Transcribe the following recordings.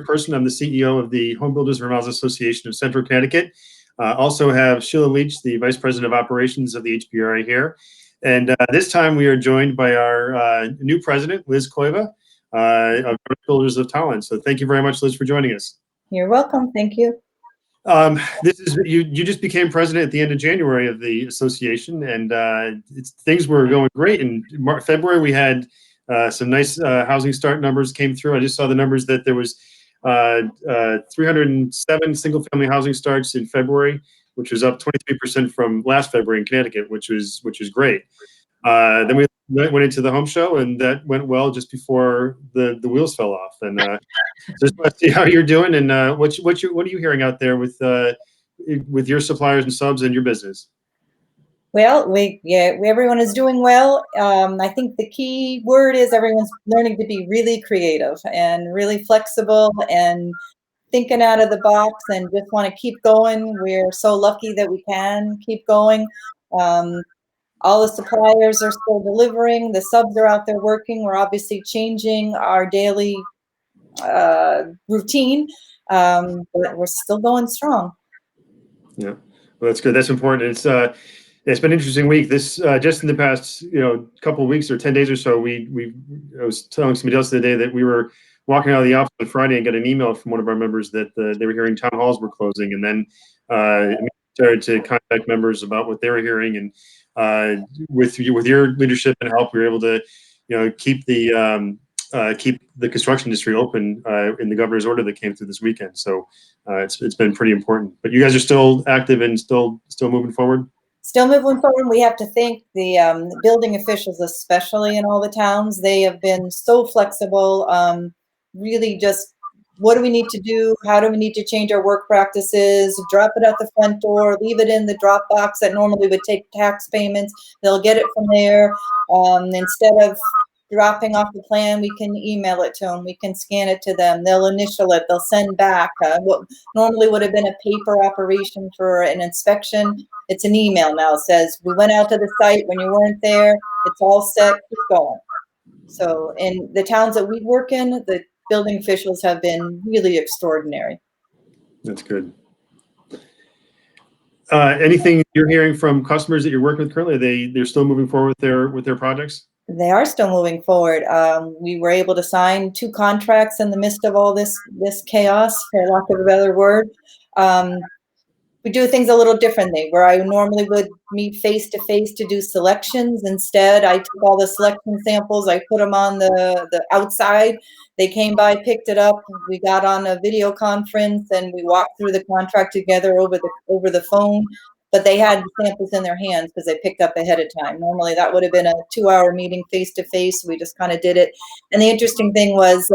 person. I'm the CEO of the Home Builders and Remodelers Association of Central Connecticut. Also have Sheila Leach, the Vice President of Operations of the HBRA here. And this time we are joined by our new president, Liz Koiva, of Nordic Builders of Tolland. So thank you very much, Liz, for joining us. You're welcome. Thank you. This is you just became president at the end of January of the association, and things were going great. In February, we had some nice housing start numbers came through. I just saw the numbers that there was 307 single-family housing starts in February, which was up 23% from last February in Connecticut, which was great. Then we went into the home show, and that went well just before the wheels fell off. And just want to see how you're doing, and what are you hearing out there with your suppliers and subs and your business? Well, everyone is doing well. I think the key word is everyone's learning to be really creative and really flexible and thinking out of the box and just want to keep going. We're so lucky that we can keep going. All the suppliers are still delivering. The subs are out there working. We're obviously changing our daily routine, but we're still going strong. Yeah, well, that's good. That's important. It's been an interesting week. This just in the past couple of weeks or 10 days or so, I was telling somebody else the other day that we were walking out of the office on Friday and got an email from one of our members that they were hearing town halls were closing, and then started to contact members about what they were hearing, and with your leadership and help, we were able to keep the construction industry open in the governor's order that came through this weekend. So it's been pretty important. But you guys are still active and still moving forward. Still moving forward. We have to thank the building officials, especially in all the towns. They have been so flexible. Really just, what do we need to do? How do we need to change our work practices? Drop it at the front door, leave it in the drop box that normally would take tax payments. They'll get it from there. Instead of dropping off the plan, we can email it to them. We can scan it to them. They'll initial it. They'll send back what normally would have been a paper operation for an inspection. It's an email now. It says, we went out to the site when you weren't there. It's all set. Keep going. So in the towns that we work in, the building officials have been really extraordinary. That's good. Anything you're hearing from customers that you're working with currently? They're still moving forward with their projects? They are still moving forward. We were able to sign 2 contracts in the midst of all this chaos, for lack of a better word. We do things a little differently. Where I normally would meet face to face to do selections, instead I took all the selection samples, I put them on the outside. They came by, picked it up. We got on a video conference and we walked through the contract together over the phone. But they had the samples in their hands because they picked up ahead of time. Normally that would have been a 2-hour meeting face to face. We just kind of did it. And the interesting thing was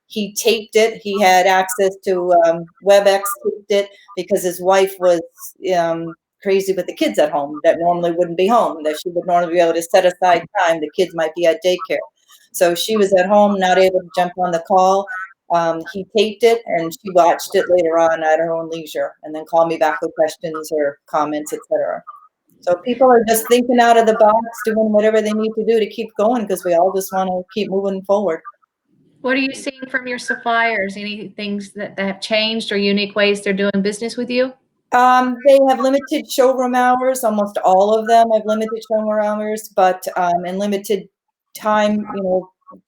he taped it. He had access to WebEx, taped it because his wife was crazy with the kids at home that normally wouldn't be home, that she would normally be able to set aside time. The kids might be at daycare. So she was at home, not able to jump on the call. He taped it and she watched it later on at her own leisure and then called me back with questions or comments, etc. So people are just thinking out of the box, doing whatever they need to do to keep going because we all just want to keep moving forward. What are you seeing from your suppliers? Any things that have changed or unique ways they're doing business with you? They have limited showroom hours. Almost all of them have limited showroom hours, but in limited time,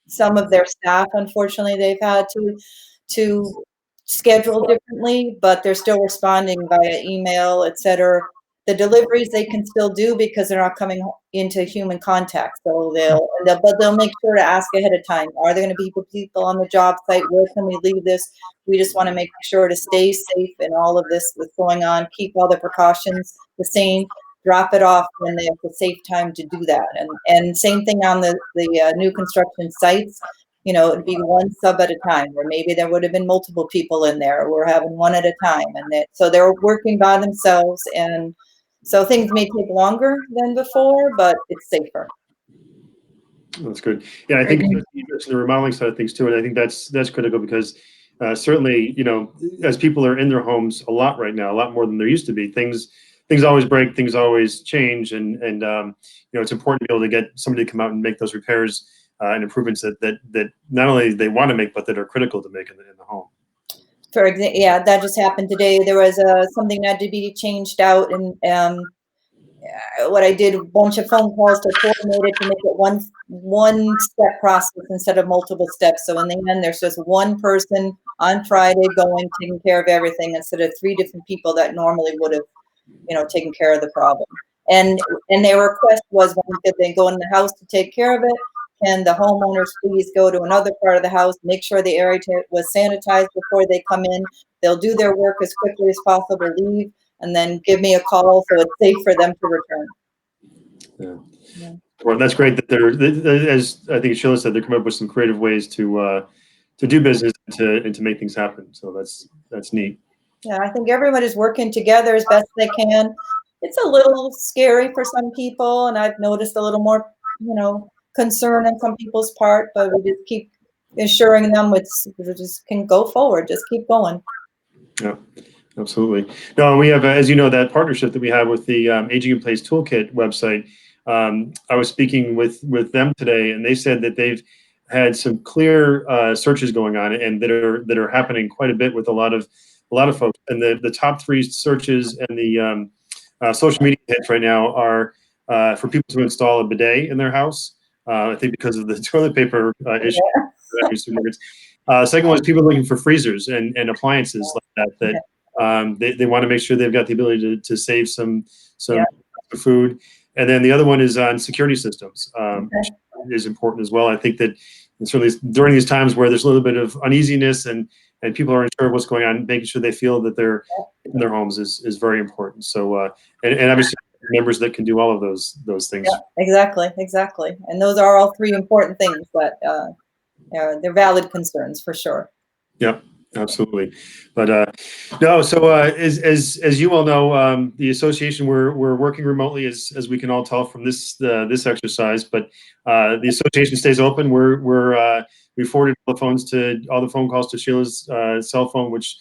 some of their staff, unfortunately, they've had to schedule differently, but they're still responding via email, etc. The deliveries they can still do because they're not coming into human contact. So they'll make sure to ask ahead of time. Are there going to be people on the job site? Where can we leave this? We just want to make sure to stay safe in all of this that's going on. Keep all the precautions the same. Drop it off when they have the safe time to do that. And same thing on the new construction sites. It'd be one sub at a time, where maybe there would have been multiple people in there. We're having one at a time, so they're working by themselves, and so things may take longer than before, but it's safer. That's good. Yeah, I think you mentioned the remodeling side of things too, and I think that's critical because certainly, as people are in their homes a lot right now, a lot more than there used to be, things always break, things always change, and it's important to be able to get somebody to come out and make those repairs and improvements that not only they want to make, but that are critical to make in the home. For example, yeah, that just happened today. There was something that had to be changed out, and what I did, a bunch of phone calls to coordinate it to make it one step process instead of multiple steps. So in the end, there's just one person on Friday going, taking care of everything instead of 3 different people that normally would have, taken care of the problem. And their request was, when they go in the house to take care of it, can the homeowners please go to another part of the house, make sure the area was sanitized before they come in. They'll do their work as quickly as possible, leave, and then give me a call so it's safe for them to return. Yeah. Well, that's great that as I think Sheila said, they're coming up with some creative ways to do business and to make things happen. So that's neat. Yeah, I think everyone is working together as best they can. It's a little scary for some people, and I've noticed a little more, concern on some people's part, but we just keep assuring them we just can go forward, just keep going. Yeah, absolutely. No, we have, as you know, that partnership that we have with the Aging in Place Toolkit website. I was speaking with them today, and they said that they've had some clear searches going on, and that are happening quite a bit with a lot of folks. And the top 3 searches and the social media hits right now are for people to install a bidet in their house. I think because of the toilet paper issue. Second one is people looking for freezers and appliances like that they want to make sure they've got the ability to save some food. And then the other one is on security systems, which is important as well. I think that certainly during these times where there's a little bit of uneasiness and people aren't sure what's going on, making sure they feel that they're in their homes is very important. So and obviously members that can do all of those things. Yeah, exactly. And those are all 3 important things, but they're valid concerns for sure. Yep, absolutely. But no, so as you all know, the association we're working remotely as we can all tell from this exercise. But the association stays open. We forwarded all the phone calls to Sheila's cell phone, which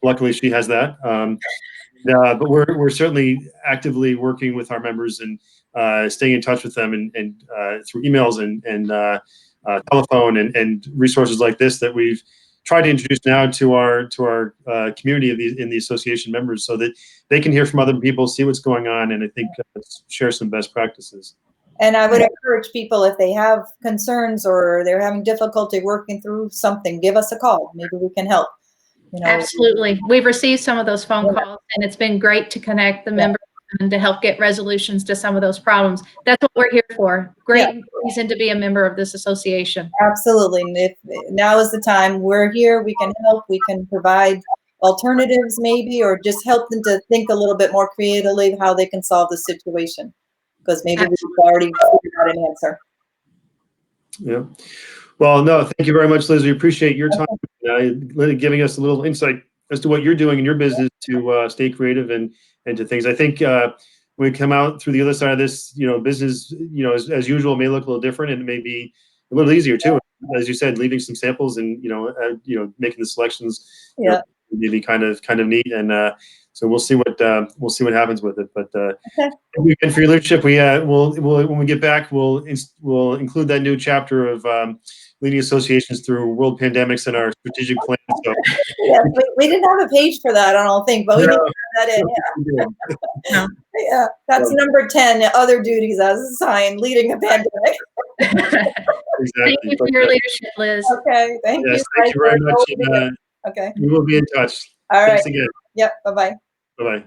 luckily she has that. But we're certainly actively working with our members and staying in touch with them and through emails and telephone and resources like this that we've tried to introduce now to our community in the association members, so that they can hear from other people, see what's going on, and I think share some best practices. And I would encourage people, if they have concerns or they're having difficulty working through something, give us a call. Maybe we can help. Absolutely. We've received some of those phone calls, and it's been great to connect the members and to help get resolutions to some of those problems. That's what we're here for. Great reason to be a member of this association. Absolutely. And if now is the time, we're here, we can help, we can provide alternatives maybe, or just help them to think a little bit more creatively how they can solve the situation, because maybe we've already figured out an answer. Yeah. Well, no, thank you very much, Liz. We appreciate your time, giving us a little insight as to what you're doing in your business to stay creative and to things. I think when we come out through the other side of this, business, as usual, may look a little different, and it may be a little easier too. As you said, leaving some samples and making the selections, maybe kind of neat. And so we'll see what happens with it. But and for your leadership, we'll when we get back, we'll include that new chapter of leading associations through world pandemics in our strategic plan. So we didn't have a page for that, I don't think, but we need to have that in. Yeah, that's number 10. Other duties as assigned, leading a pandemic. Exactly. Thank you for your leadership, Liz. Okay, thank you. Thank you very much. Okay. We will be in touch. All right. Thanks again. Yep. Bye-bye. Bye-bye.